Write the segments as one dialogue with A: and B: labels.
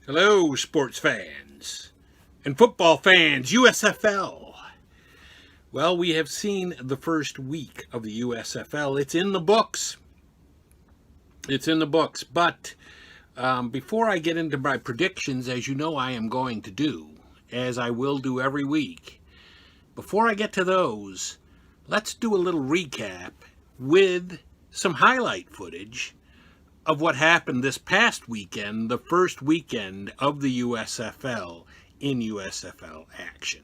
A: Hello, sports fans and football fans, USFL. Well, we have seen the first week of the USFL. It's in the books. But before I get into my predictions, as you know I am going to do, as I will do every week, before I get to those, let's do a little recap with some highlight footage of what happened this past weekend, the first weekend of the USFL in USFL action.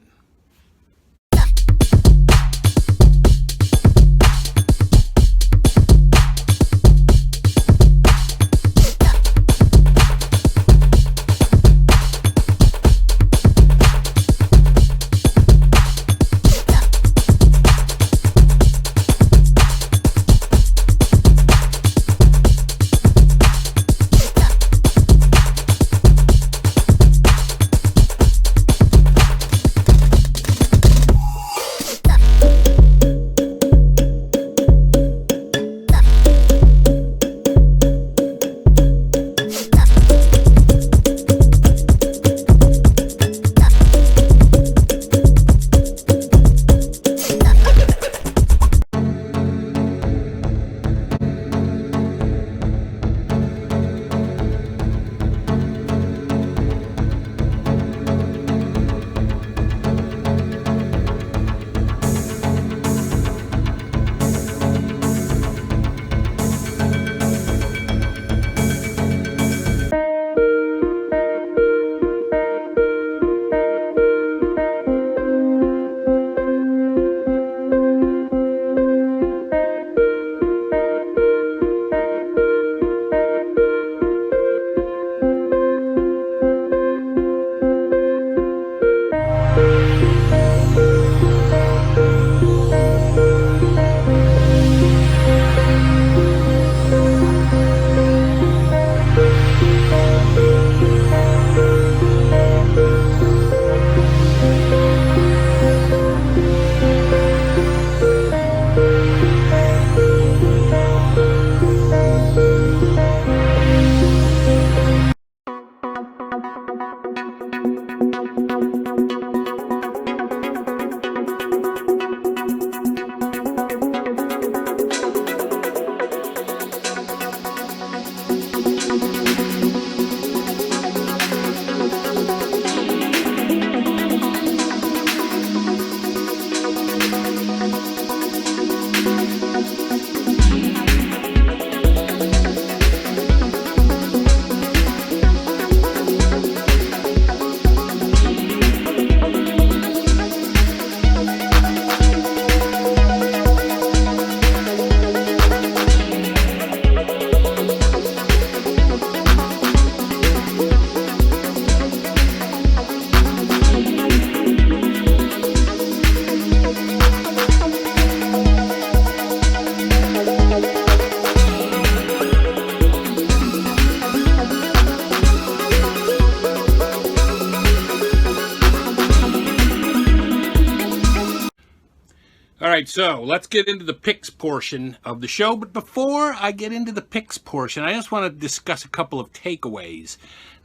A: All right, so let's get into the picks portion of the show. But before I get into the picks portion, I just want to discuss a couple of takeaways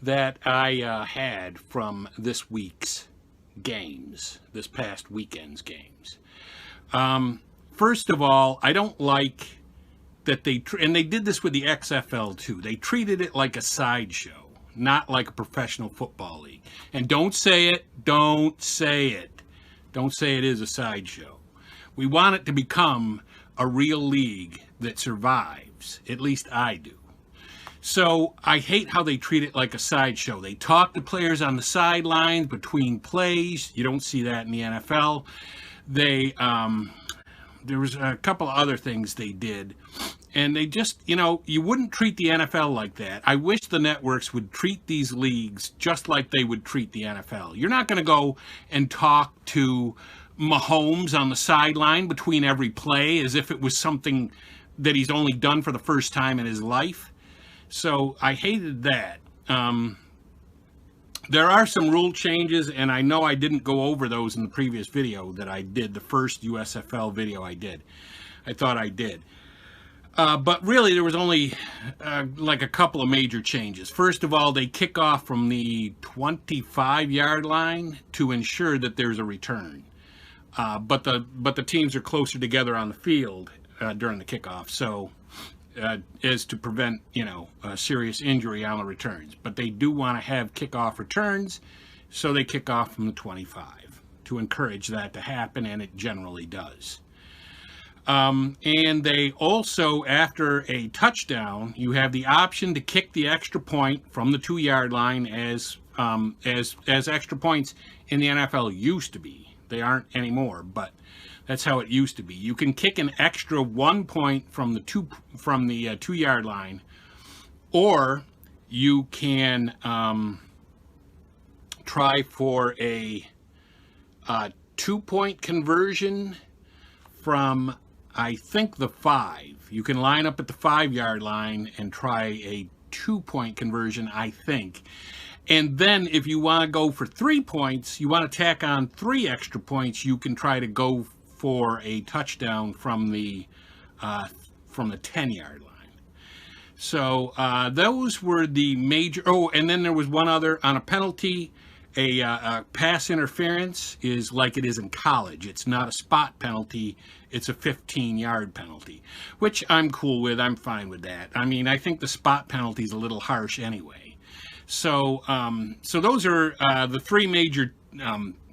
A: that I had from this week's games, this past weekend's games. First of all, I don't like that and they did this with the XFL too. They treated it like a sideshow, not like a professional football league. And don't say it. Don't say it is a sideshow. We want it to become a real league that survives. At least I do. So I hate how they treat it like a sideshow. They talk to players on the sidelines between plays. You don't see that in the NFL. There was a couple of other things they did. And they just, you wouldn't treat the NFL like that. I wish the networks would treat these leagues just like they would treat the NFL. You're not going to go and talk to Mahomes on the sideline between every play as if it was something that he's only done for the first time in his life. So I hated that. There are some rule changes, and I know I didn't go over those in the previous video that I did, the first USFL video I did. I thought I did. But really, there was only like a couple of major changes. First of all, they kick off from the 25-yard line to ensure that there's a return. But the teams are closer together on the field during the kickoff, so as to prevent a serious injury on the returns. But they do want to have kickoff returns, so they kick off from the 25 to encourage that to happen, and it generally does. And they also, after a touchdown, you have the option to kick the extra point from the 2-yard line, as extra points in the NFL used to be. They aren't anymore, but that's how it used to be. You can kick an extra 1 point from the 2-yard line, or you can try for a 2-point conversion from, I think, the 5. You can line up at the 5-yard line and try a 2-point conversion, I think. And then if you want to go for 3 points, you want to tack on 3 extra points, you can try to go for a touchdown from the 10-yard line. So those were the major. Oh, and then there was one other on a penalty. A pass interference is like it is in college. It's not a spot penalty. It's a 15-yard penalty, which I'm cool with. I'm fine with that. I mean, I think the spot penalty is a little harsh anyway. So those are the 3 major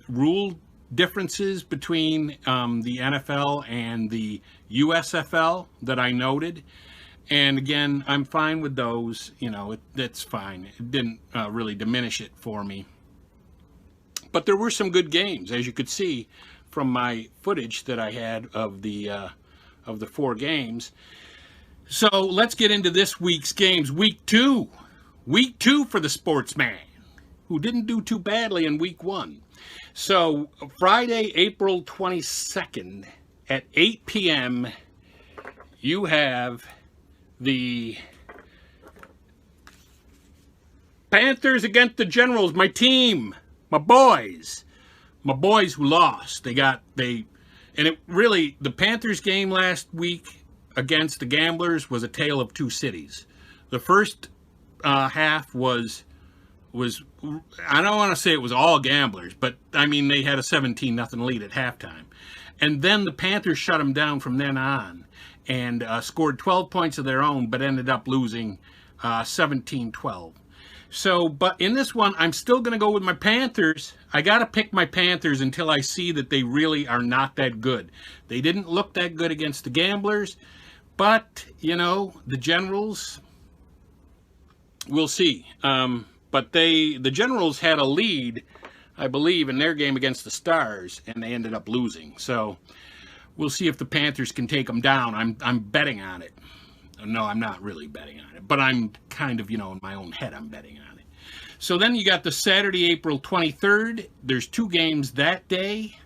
A: rule differences between the NFL and the USFL that I noted. And again, I'm fine with those. That's fine. It didn't really diminish it for me. But there were some good games, as you could see from my footage that I had of the 4 games. So let's get into this week's games. Week 2 for the sportsman, who didn't do too badly in week 1. So Friday, April 22nd at 8 p.m., you have the Panthers against the Generals, my team. My boys who lost. The Panthers game last week against the Gamblers was a tale of 2 cities. The first half was I don't want to say it was all Gamblers, but I mean they had a 17-0 lead at halftime, and then the Panthers shut them down from then on and scored 12 points of their own, but ended up losing 17-12. So, but in this one, I'm still going to go with my Panthers. I got to pick my Panthers until I see that they really are not that good. They didn't look that good against the Gamblers, but, the Generals, we'll see. But the Generals had a lead, I believe, in their game against the Stars, and they ended up losing. So, we'll see if the Panthers can take them down. I'm betting on it. No, I'm not really betting on it, but I'm kind of, in my own head, I'm betting on it. So then you got the Saturday, April 23rd. There's 2 games that day.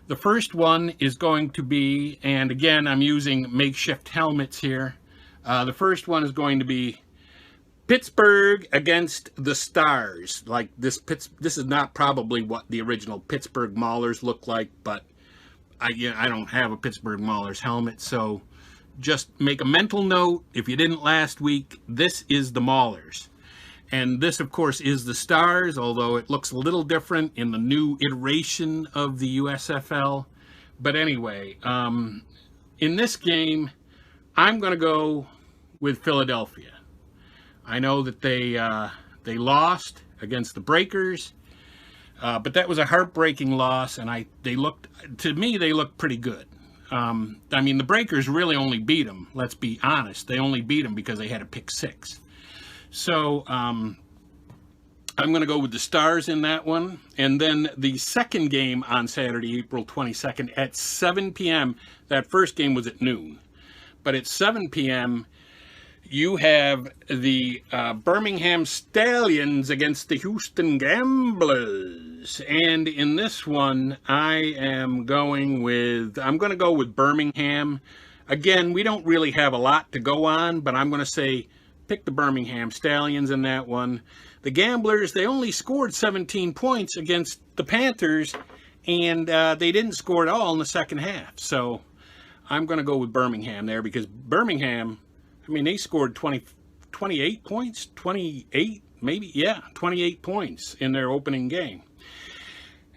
A: The first one is going to be, and again, I'm using makeshift helmets here. The first one is going to be Pittsburgh against the Stars. Like this is not probably what the original Pittsburgh Maulers look like, but I don't have a Pittsburgh Maulers helmet, so just make a mental note, if you didn't last week, this is the Maulers. And this, of course, is the Stars, although it looks a little different in the new iteration of the USFL. But anyway, in this game, I'm going to go with Philadelphia. I know that they lost against the Breakers, but that was a heartbreaking loss, and they looked pretty good. I mean, the Breakers really only beat them. Let's be honest. They only beat them because they had a pick 6. So I'm going to go with the Stars in that one. And then the second game on Saturday, April 22nd at 7 p.m. That first game was at noon. But at 7 p.m., you have the Birmingham Stallions against the Houston Gamblers. And in this one, I'm going to go with Birmingham. Again, we don't really have a lot to go on, but I'm going to say pick the Birmingham Stallions in that one. The Gamblers, they only scored 17 points against the Panthers, and they didn't score at all in the second half. So I'm going to go with Birmingham there because Birmingham I mean, they scored 28 points, 28 maybe, yeah, 28 points in their opening game.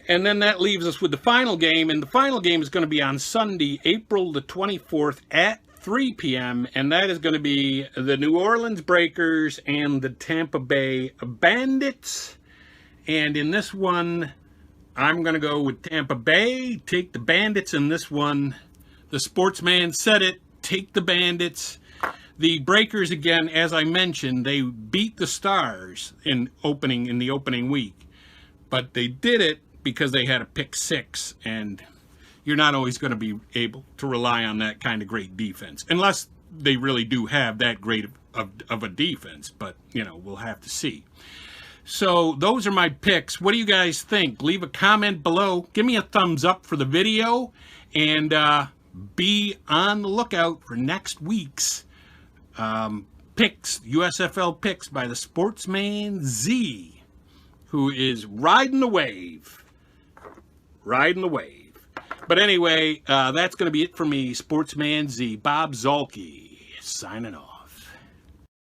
A: And then that leaves us with the final game, and the final game is going to be on Sunday, April the 24th at 3 p.m., and that is going to be the New Orleans Breakers and the Tampa Bay Bandits. And in this one, I'm going to go with Tampa Bay, take the Bandits in this one. The sportsman said it, take the Bandits. The Breakers, again, as I mentioned, they beat the Stars in the opening week, but they did it because they had a pick six, and you're not always going to be able to rely on that kind of great defense, unless they really do have that great of a defense, but, you know, we'll have to see. So those are my picks. What do you guys think? Leave a comment below. Give me a thumbs up for the video, and be on the lookout for next week's picks, USFL picks by the Sportsman Z, who is riding the wave. Riding the wave. But anyway, that's going to be it for me, Sportsman Z. Bob Zolke, signing off.